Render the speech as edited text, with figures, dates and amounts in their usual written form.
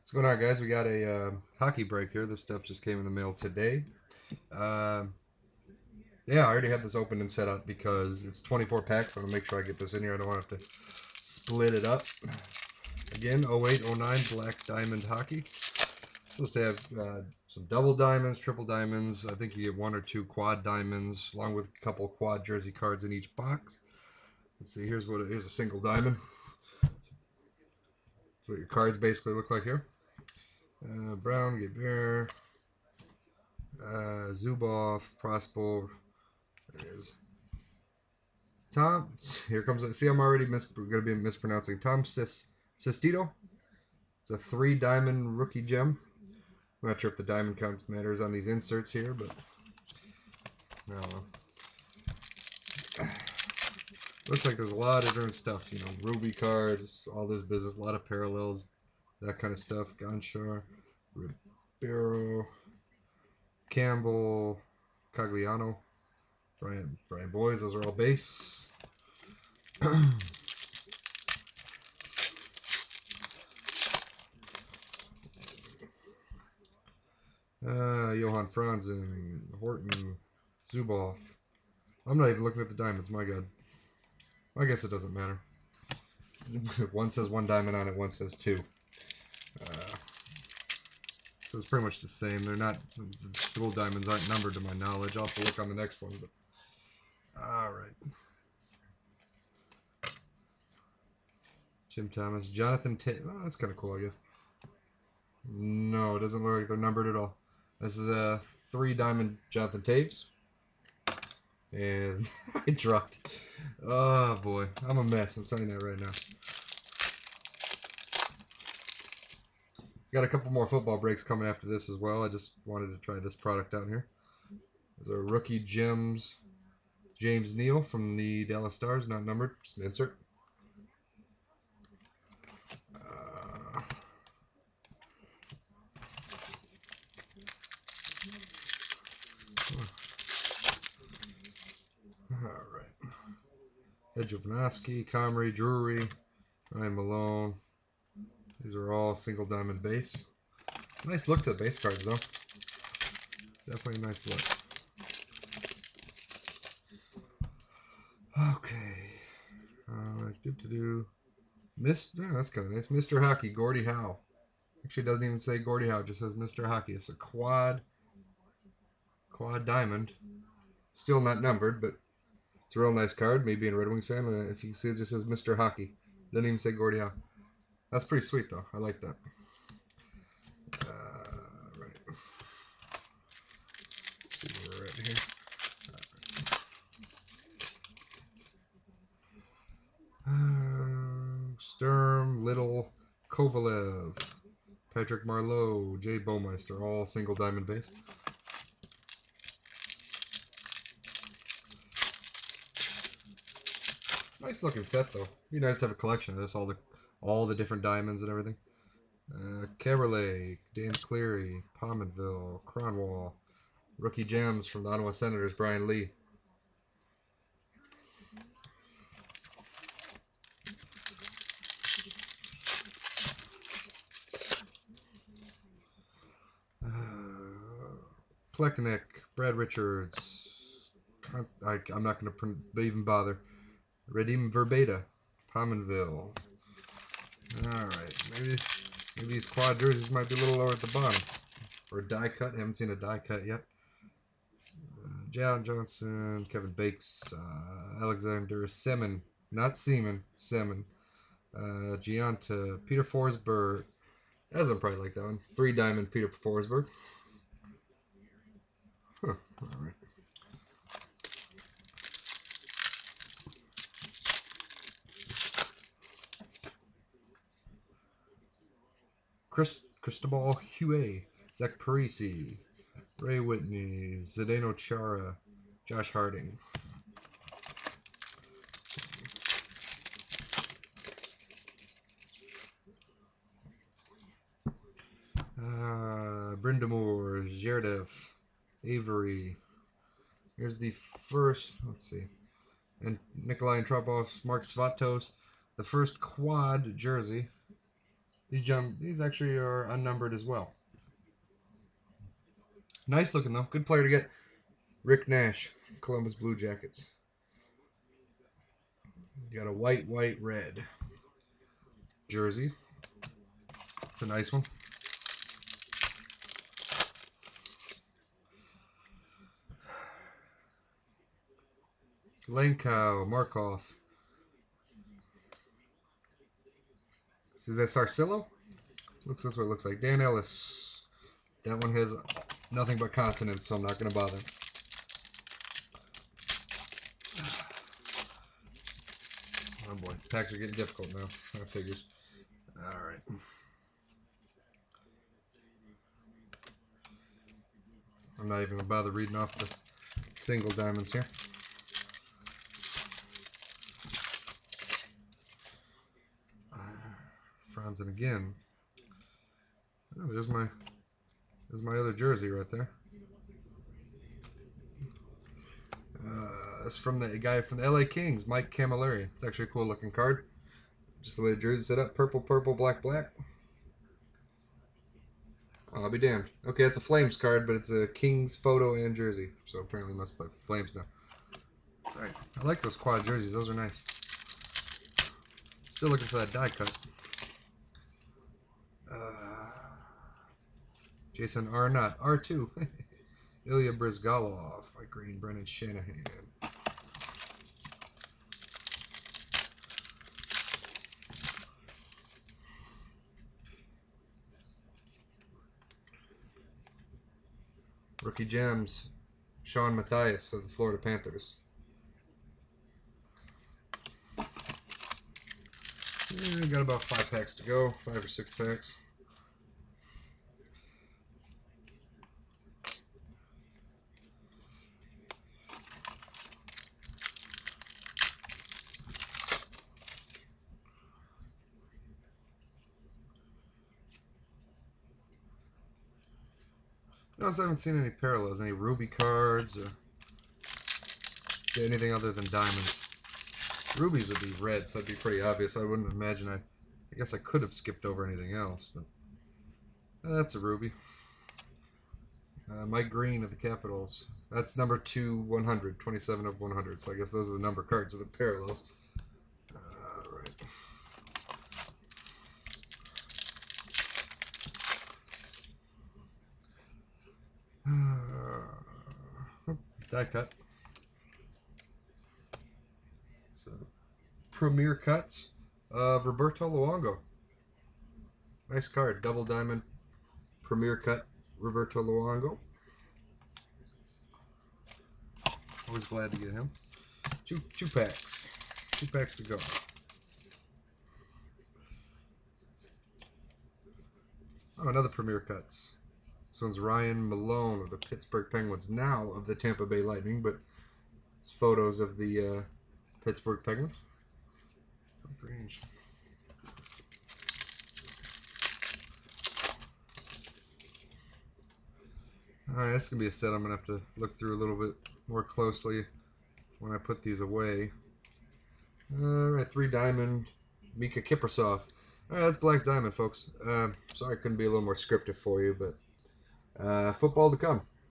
What's going on, guys? We got a hockey break here. This stuff just came in the mail today. Uh, yeah, I already have this opened and set up because it's 24 packs. I want to make sure I get this in here. I don't want to have to split it up. Again, 0809 Black Diamond Hockey. Supposed to have some double diamonds, triple diamonds. I think you get one or two quad diamonds, along with a couple quad jersey cards in each box. Let's see. Here's a single diamond. That's what your cards basically look like here. Brown, Ribeiro, Zubov, Prosper. There's Tom. Here comes. See, I'm already going to be mispronouncing. Tom Sestito. It's a 3-diamond rookie gem. I'm not sure if the diamond count matters on these inserts here, but I don't know. Looks like there's a lot of different stuff. You know, Ruby cards, all this business, a lot of parallels, that kind of stuff. Gonchar, Ribeiro, Campbell, Cagliano, Brian Boys. Those are all base. Johan Franzen, Horton, Zubov. I'm not even looking at the diamonds, my god. I guess it doesn't matter. One says 1 diamond on it, one says 2. So it's pretty much the same. They're not, the dual diamonds aren't numbered to my knowledge. I'll have to look on the next one. But alright. Jim Thomas, Jonathan Toews. Oh, that's kind of cool, I guess. No, it doesn't look like they're numbered at all. This is a 3-diamond Jonathan Toews. And I dropped. Oh boy, I'm a mess. I'm telling you that right now. Got a couple more football breaks coming after this as well. I just wanted to try this product out here. There's a rookie gems, James Neal from the Dallas Stars, not numbered, just an insert. Alright. Ed Jovanovski, Comrie, Drury, Ryan Malone. These are all single diamond base. Nice look to the base cards, though. Definitely a nice look. Okay. That's kind of nice. Mr. Hockey, Gordie Howe. Actually, it doesn't even say Gordie Howe. It just says Mr. Hockey. It's a quad diamond. Still not numbered, but it's a real nice card. Me being a Red Wings fan, and if you see it just says Mr. Hockey. It doesn't even say Gordie Howe. That's pretty sweet, though. I like that. Right. Let's see where we're at here. Sturm, Little, Kovalev, Patrick Marleau, Jay Baumeister, all single diamond base. Nice looking set, though. Be nice to have a collection of this, all the different diamonds and everything. Caberlet, Dan Cleary, Pominville, Cronwall, rookie gems from the Ottawa Senators, Brian Lee. Plekanec, Brad Richards. I'm not going to even bother. Redeem Verbata, Pominville. Alright, maybe these quad jerseys might be a little lower at the bottom. Or a die cut. Haven't seen a die cut yet. John Johnson, Kevin Bakes, Alexander Semin. Not Seaman, Semin. Gianta, Peter Forsberg. Doesn't probably like that one. 3-diamond Peter Forsberg. Huh, alright. Cristobal Huey, Zach Parise, Ray Whitney, Zdeno Chara, Josh Harding. Brindamore, Zherdev, Avery. Here's the first, let's see, and Nikolai Antropov, Mark Svatos. The first quad jersey These actually are unnumbered as well. Nice looking though. Good player to get. Rick Nash, Columbus Blue Jackets. You got a white, red jersey. It's a nice one. Lenkow, Markov. Is that Sarcillo? That's what it looks like. Dan Ellis. That one has nothing but consonants, so I'm not going to bother. Oh boy, packs are getting difficult now. That figures. Alright. I'm not even going to bother reading off the single diamonds here. Franzen again. Oh, there's my other jersey right there. It's from the guy from the LA Kings, Mike Camilleri. It's actually a cool looking card. Just the way the jersey's set up. Purple, black, black. I'll be damned. Okay, it's a Flames card, but it's a Kings photo and jersey. So apparently must play Flames now. Alright, I like those quad jerseys. Those are nice. Still looking for that die cut. Jason Arnott, R2. Ilya Brizgalov, Mike Green, Brennan Shanahan. Rookie Gems, Shawn Matthias of the Florida Panthers. Yeah, got about 5 packs to go, 5 or 6 packs. Notice I haven't seen any parallels, any ruby cards, or anything other than diamonds. Rubies would be red, so that'd be pretty obvious. I wouldn't imagine I guess I could have skipped over anything else, but that's a ruby. Mike Green of the Capitals. That's number 2/100, 27 of 100. So I guess those are the number cards of the parallels. Die cut. So, Premier Cuts of Roberto Luongo. Nice card. Double diamond Premier Cut Roberto Luongo. Always glad to get him. Two packs. 2 packs to go. Oh, another Premier Cuts. This one's Ryan Malone of the Pittsburgh Penguins, now of the Tampa Bay Lightning, but it's photos of the Pittsburgh Penguins. Range. Alright, this is going to be a set I'm going to have to look through a little bit more closely when I put these away. Alright, 3 diamond Mikka Kiprusoff. Alright, that's Black Diamond, folks. Sorry I couldn't be a little more scriptive for you, but football to come.